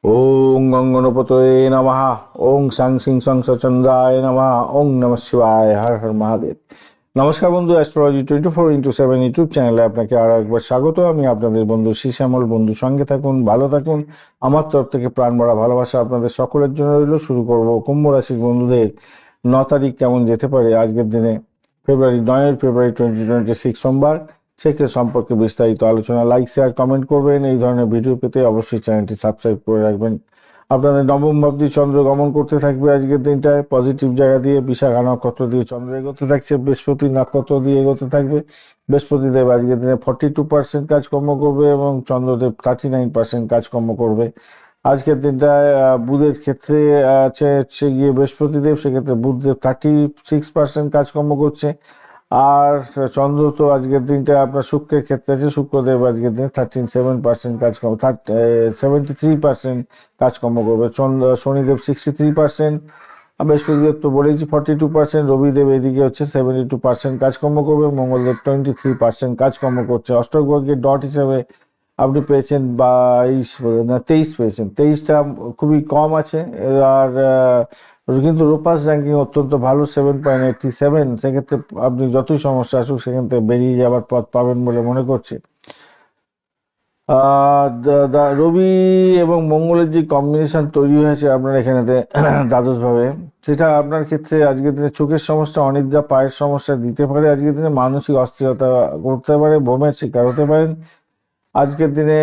ওং গঙ্গনপতয়ে নমঃ। ওং সাং সিং সং সচন্দ্রায় নমঃ। ওং নমঃ শিবায়। হর হর মহাদেব। নমস্কার বন্ধু, অ্যাস্ট্রোলজি 24x7 ইউটিউব চ্যানেলে আপনাকে আরো একবার স্বাগত। আমি আপনাদের বন্ধু শ্যামল। বন্ধু সঙ্গে থাকুন, ভালো থাকুন। আমার তরফ থেকে প্রাণ ভরা ভালোবাসা আপনাদের সকলের জন্য রইল। শুরু করব কুম্ভ রাশির বন্ধুদের 9 তারিখ কেমন যেতে পারে আজকের দিনে, ফেব্রুয়ারি 9 2026 সোমবার। সেক্ষেত্রে সম্পর্কে বিস্তারিত আলোচনা, লাইক শেয়ার কমেন্ট করবেন। এই ধরনের ভিডিও পেতে অবশ্যই চ্যানেলটি সাবস্ক্রাইব করে রাখবেন। আপনাদের নবম ভাবটি চন্দ্র গমন করতে থাকবে আজকের দিনটায় পজিটিভ জায়গা দিয়ে। বিশাখা নক্ষত্র দিয়ে চন্দ্র এগোতে থাকছে, বৃহস্পতি নক্ষত্র দিয়ে এগোতে থাকবে। বৃহস্পতিদেব আজকের দিনে 42% কাজকর্ম করবে এবং চন্দ্রদেব 39% কাজকর্ম করবে আজকের দিনটায়। বুধের ক্ষেত্রে হচ্ছে গিয়ে বৃহস্পতিদেব, সেক্ষেত্রে বুধদেব 36% কাজকর্ম করছে। আর চন্দ্র তো আজকের দিনটা আপনার শুক্রের ক্ষেত্রে আছে, শুক্রদেব আজকের দিনে 37% কাজকর্ম 73% কাজকর্ম করবে। শনিদেব 63%, বৃহস্পতিদেব তো বলেছি 42%, রবিদেব এদিকে হচ্ছে 72% কাজকর্ম করবে, মঙ্গলদেব 23% কাজকর্ম করছে। অষ্টগ্রহের ডট হিসেবে আপনি পেয়েছেন 23 পেয়েছেন, 23টা খুবই কম আছে। আর কিন্তু রূপাস র্যাঙ্কিং অত্যন্ত ভালো, 7.87। সেক্ষেত্রে আপনি যতই সমস্যা আসুক সেখান থেকে বেরিয়ে যাওয়ার পথ পাবেন বলে মনে করছি। রবি এবং মঙ্গলের যে কম্বিনেশন তৈরি হয়েছে আপনার এখানেতে দ্বাদশভাবে, সেটা আপনার ক্ষেত্রে আজকের দিনে চোখের সমস্যা, অনিদ্রা, পায়ের সমস্যা দিতে পারে। আজকের দিনে মানসিক অস্থিরতা করতে পারে, ভ্রমের শিকার হতে পারেন। আজকের দিনে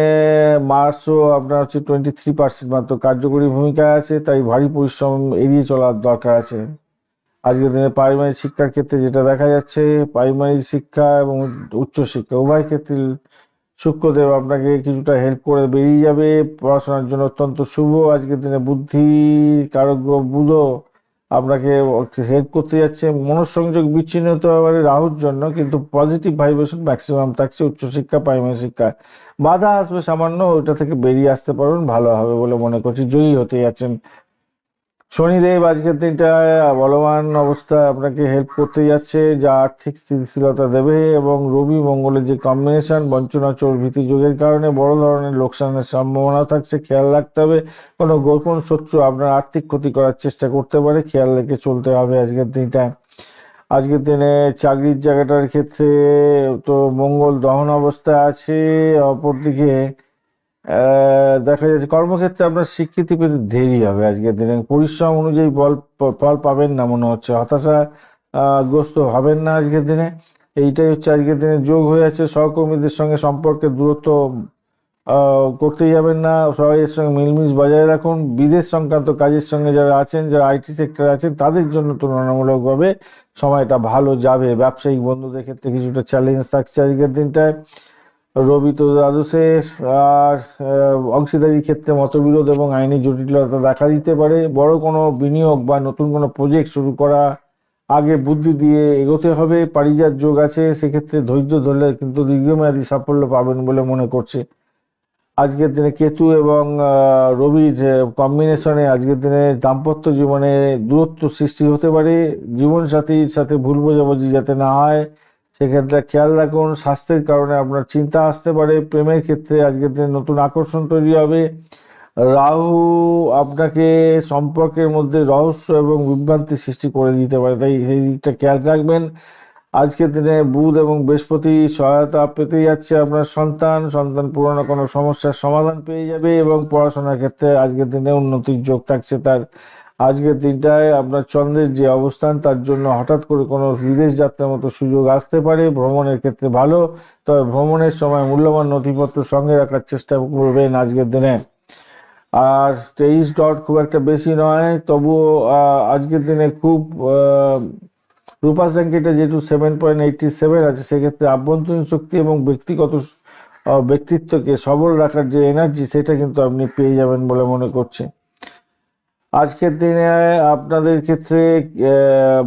মার্সও আপনার হচ্ছে 23% মাত্র কার্যকরী ভূমিকায় আছে, তাই ভারী পরিশ্রম এড়িয়ে চলার দরকার আছে। আজকের দিনে প্রাইমারি শিক্ষার ক্ষেত্রে যেটা দেখা যাচ্ছে, প্রাইমারি শিক্ষা এবং উচ্চশিক্ষা উভয় ক্ষেত্রে শুক্রদেব আপনাকে কিছুটা হেল্প করে বেরিয়ে যাবে। পড়াশোনার জন্য অত্যন্ত শুভ। আজকের দিনে বুদ্ধি কারক গ্রহ বুধও আপনাকে হেল্প করতে যাচ্ছে। মনঃসংযোগ বিচ্ছিন্ন হতে পারে রাহুর জন্য, কিন্তু পজিটিভ ভাইব্রেশন ম্যাক্সিমাম থাকছে। উচ্চশিক্ষা, প্রাইমারি শিক্ষায় বাধা আসবে সামান্য, ওইটা থেকে বেরিয়ে আসতে পারবেন, ভালো হবে বলে মনে করছি, জয়ী হতে যাচ্ছেন। শনিদেব আজকের দিনটায় বলবান অবস্থায় আপনাকে হেল্প করতে যাচ্ছে, যা আর্থিক স্থিতিশীলতা দেবে। এবং রবি মঙ্গলের যে কম্বিনেশন, বঞ্চনা চোর ভীতি যোগের কারণে বড় ধরনের লোকসানের সম্ভাবনা থাকছে, খেয়াল রাখতে হবে। কোনো গোপন শত্রু আপনার আর্থিক ক্ষতি করার চেষ্টা করতে পারে, খেয়াল রেখে চলতে হবে আজকের দিনটায়। আজকের দিনে চাকরির জায়গাটার ক্ষেত্রে তো মঙ্গল দহন অবস্থায় আছে। অপরদিকে দেখা যাচ্ছে কর্মক্ষেত্রে আপনার স্বীকৃতি পেতে দেরি হবে আজকের দিনে। পরিশ্রম অনুযায়ী ফল পাবেন না মনে হচ্ছে, হতাশা গ্রস্ত হবেন না আজকের দিনে। এইটাই হচ্ছে আজকের দিনে যোগ হয়ে আছে। সহকর্মীদের সঙ্গে সম্পর্কের দূরত্ব করতে যাবেন না, সবাইয়ের সঙ্গে মিলমিশ বজায় রাখুন। বিদেশ সংক্রান্ত কাজের সঙ্গে যারা আছেন, যারা আইটি সেক্টরে আছেন, তাদের জন্য তুলনামূলকভাবে সময়টা ভালো যাবে। ব্যবসায়িক বন্ধুদের ক্ষেত্রে কিছুটা চ্যালেঞ্জ থাকছে আজকের দিনটায়। রবি তো দ্বাদশে। আর অংশীদারির ক্ষেত্রে মতবিরোধ এবং আইনি জটিলতা দেখা দিতে পারে। বড় কোনো বিনিয়োগ বা নতুন কোনো প্রজেক্ট শুরু করা আগে বুদ্ধি দিয়ে এগোতে হবে। পারিজাত যোগ আছে, সেক্ষেত্রে ধৈর্য ধরলে কিন্তু দীর্ঘমেয়াদী সাফল্য পাবেন বলে মনে করছে। আজকের দিনে কেতু এবং রবির কম্বিনেশনে আজকের দিনে দাম্পত্য জীবনে দূরত্ব সৃষ্টি হতে পারে। জীবনসাথীর সাথে ভুল বোঝাবুঝি যাতে না হয় সেক্ষেত্রে খেয়াল রাখুন। স্বাস্থ্যের কারণে আপনার চিন্তা আসতে পারে। প্রেমের ক্ষেত্রে আজকের দিনে নতুন আকর্ষণ তৈরি হবে। রাহু আপনাকে সম্পর্কের মধ্যে রহস্য এবং বিভ্রান্তি সৃষ্টি করে দিতে পারে, তাই সেই দিকটা খেয়াল রাখবেন। আজকের দিনে বুধ এবং বৃহস্পতি সহায়তা পেতে যাচ্ছে আপনার সন্তান। সন্তান পুরনো কোনো সমস্যার সমাধান পেয়ে যাবে এবং পড়াশোনার ক্ষেত্রে আজকের দিনে উন্নতির যোগ থাকছে তার। আজকের দিনটায় আপনার চন্দ্রের যে অবস্থান, তার জন্য হঠাৎ করে কোনো বিদেশ যাত্রার মতো সুযোগ আসতে পারে। ভ্রমণের ক্ষেত্রে ভালো, তবে ভ্রমণের সময় মূল্যবান নথিপত্র সঙ্গে রাখার চেষ্টা করবেন আজকের দিনে। আর 23 ডট খুব একটা বেশি নয়, তবুও আজকের দিনে খুব রূপা সংখ্যাটা যেহেতু 7.87 আছে, সেক্ষেত্রে আভ্যন্তরীণ শক্তি এবং ব্যক্তিগত ব্যক্তিত্বকে সবল রাখার যে এনার্জি, সেটা কিন্তু আপনি পেয়ে যাবেন বলে মনে করছে। আজকের দিনে আপনাদের ক্ষেত্রে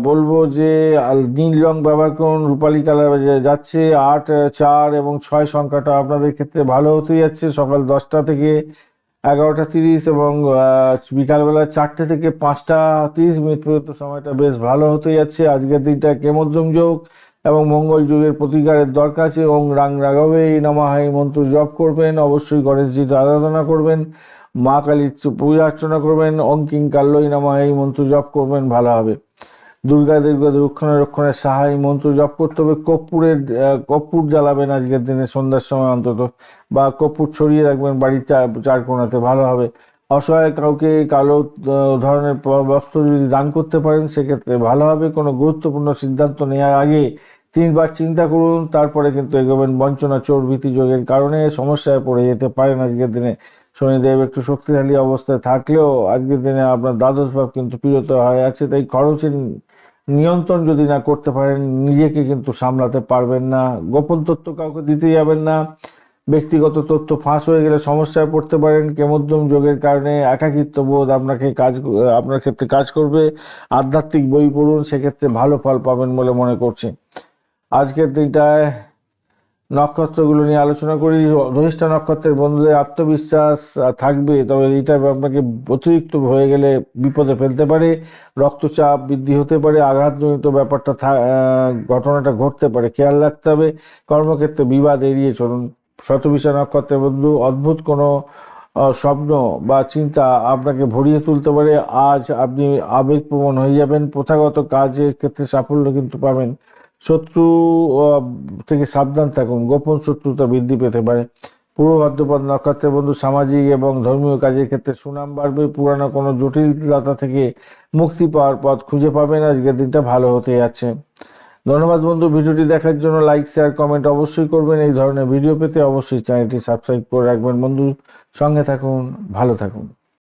বলবো যে নীল রং ব্যবহার করুন, রূপালী কালার যাচ্ছে। 8, 4 এবং 6 সংখ্যাটা আপনাদের ক্ষেত্রে ভালো হতে যাচ্ছে। সকাল 10টা থেকে 11টা 30 এবং বিকালবেলা 4টে থেকে 5টা 30 মিনিট পর্যন্ত সময়টা বেশ ভালো হতে যাচ্ছে। আজকের দিনটা কেমদ্রম যোগ এবং মঙ্গল যুগের প্রতিকারের দরকার আছে। ওং রাং রাঘবে নমঃ এই মন্ত্র জপ করবেন। অবশ্যই গণেশজির আরাধনা করবেন। মা কালীর পূজা অর্চনা করবেন, অঙ্কিং কাল্যই নমঃ এই মন্ত্র জপ করবেন, ভালো হবে। দুর্গা দুর্গা রক্ষণের সাহায্য মন্ত্র জপ করতে হবে। কর্পূর জ্বালাবেন আজকের দিনে সন্ধ্যার সময় অন্তত, বা কর্পূর ছড়িয়ে রাখবেন বাড়ির চার কোণাতে, ভালো হবে। অসহায় কাউকে কালো ধরনের বস্ত্র যদি দান করতে পারেন সেক্ষেত্রে ভালো হবে। কোনো গুরুত্বপূর্ণ সিদ্ধান্ত নেওয়ার আগে 3বার চিন্তা করুন, তারপরে কিন্তু এগোবেন। বঞ্চনা চোর ভীতি যোগের কারণে সমস্যায় পড়ে যেতে পারেন আজকের দিনে। শনিদেব একটু শক্তিশালী অবস্থায় থাকলেও আজকের দিনে আপনার দ্বাদশ ভাব কিন্তু পীড়িত হয়ে আছে, তাই খরচের নিয়ন্ত্রণ যদি না করতে পারেন নিজেকে কিন্তু সামলাতে পারবেন না। গোপন তথ্য কাউকে দিতে যাবেন না। ব্যক্তিগত তথ্য ফাঁস হয়ে গেলে সমস্যায় পড়তে পারেন। কেমোদ্যম যোগের কারণে একাকিত্ব বোধ আপনার ক্ষেত্রে কাজ করবে। আধ্যাত্মিক বই পড়ুন, সেক্ষেত্রে ভালো ফল পাবেন বলে মনে করছি। আজকের দিনটায় নক্ষত্রগুলো নিয়ে আলোচনা করি। ধনিষ্ঠা নক্ষত্রের বন্ধুদের আত্মবিশ্বাস থাকবে, তবে এটা আপনাকে অতিরিক্ত হয়ে গেলে বিপদে ফেলতে পারে। রক্তচাপ বৃদ্ধি হতে পারে, আঘাতজনিত ব্যাপারটা ঘটনাটা ঘটতে পারে, খেয়াল রাখতে হবে। কর্মক্ষেত্রে বিবাদ এড়িয়ে চলুন। শতবিশা নক্ষত্রের বন্ধু অদ্ভুত কোনো স্বপ্ন বা চিন্তা আপনাকে ভরিয়ে তুলতে পারে। আজ আপনি আবেগপ্রবণ হয়ে যাবেন। প্রথাগত কাজের ক্ষেত্রে সাফল্য কিন্তু পাবেন। শত্রু থেকে সাবধান থাকুন, গোপন শত্রুতা বৃদ্ধি পেতে পারে। পূর্ব ভাদ্রপদ নক্ষত্রের বন্ধু সামাজিক এবং ধর্মীয় কাজের ক্ষেত্রে সুনাম বাড়বে। পুরানো কোনো জটিলতা থেকে মুক্তি পাওয়ার পথ খুঁজে পাবেন। আজকের দিনটা ভালো হতে যাচ্ছে। ধন্যবাদ বন্ধু, ভিডিওটি দেখার জন্য লাইক শেয়ার কমেন্ট অবশ্যই করবেন। এই ধরনের ভিডিও পেতে অবশ্যই চ্যানেলটি সাবস্ক্রাইব করে রাখবেন বন্ধু। সঙ্গে থাকুন, ভালো থাকুন।